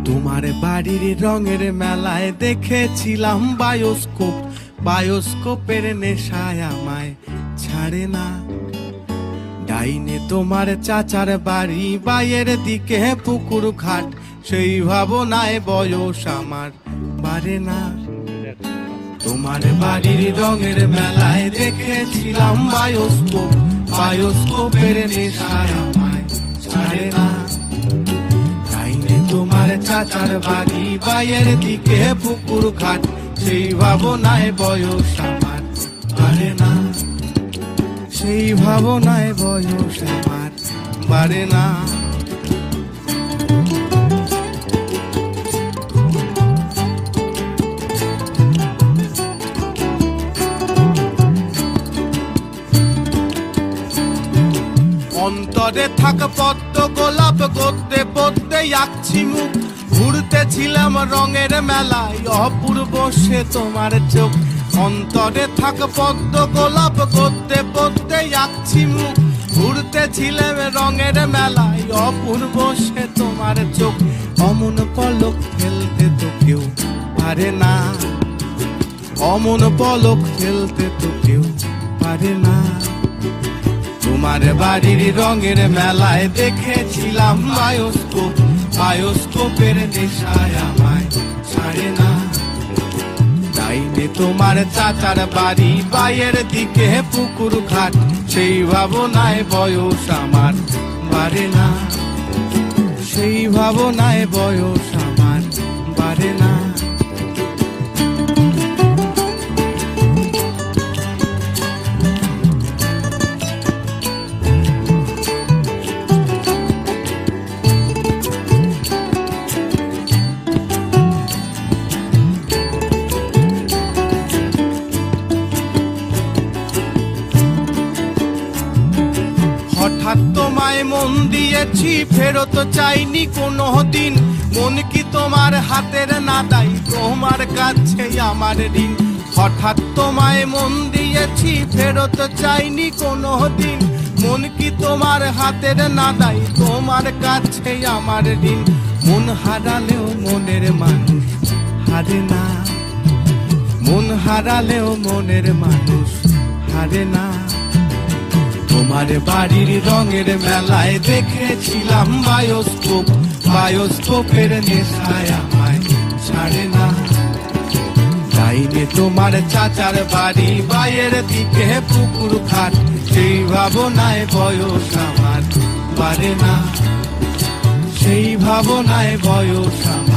তোমার বাড়ির রঙের মেলায় দেখেছিলাম বায়োস্কোপ, বায়োস্কোপের নেশায় আমায় ছাড়ে না। ডাইনে তোমার চাচার বাড়ি, বাইয়ের দিকে পুকুর ঘাট, সেই ভাবনায় বয়স আমার বাড়ে না। তোমার বাড়ির রঙের মেলায় দেখেছিলাম বায়োস্কোপ, বায়োস্কোপের নেশায় আমায় ছাড়ে না। ডাইনে তোমার চাচার বাড়ি, বাইয়ের দিকে পুকুর ঘাট, সেই ভাবনায় বয়স আমার বাড়ে না। সেই ভাবনায় বয়স আমার বাড়ে না। অন্তরে থাক পদ্ম গোলাপ, গদ্যে পদ্মে আঁকছি মুখ, ঘুরতেছিলাম রঙের মেলায় অপূর্ব সে তোমার চোখ। অন্তরে থাক পদ্ম গোলাপ, গদ্যে পদ্মে আঁকছি মুখ, ঘুরতেছিলাম রঙের মেলায় অপূর্ব সে তোমার চোখ। অমন পলক ফেলতে তো কেউ পারে না, অমন পলক ফেলতে তো কেউ পারে না। তোমার বাড়ির রঙের মেলায় দেখেছিলাম বায়োস্কোপ, বায়োস্কোপের নেশায় আমায় ছাড়ে না। ডাইনে তোমার চাচার বাড়ি, বাইয়ের দিকে পুকুর ঘাট, সেই ভাবনায় বয়স আমার বাড়ে না। সেই ভাবনায় বয়স আমার বাড়ে না। হঠাৎ তোমায় মন দিয়েছি, ফেরত চাইনি কোনো দিন। মন কি তোমার হাতের নাদাই, তোমার কাছে আমার ঋণ। হঠাৎ তোমায় মন দিয়েছি, ফেরত চাইনি কোনো দিন। মন কি তোমার হাতের নাদাই, তোমার কাছে আমার ঋণ। মন হারালেও মনের মানুষ হারে না, মন হারালেও মনের মানুষ হারে না। তোমার বাড়ির রঙের মেলায় দেখেছিলাম বায়োস্কোপ, বায়োস্কোপের নেশায় আমায় ছাড়ে না। ডাইনে তোমার চাচার বাড়ি, বাইয়ের দিকে পুকুর ঘাট, সেই ভাবনায় বয়স আমার বাড়ে না। সেই ভাবনায় বয়স আমার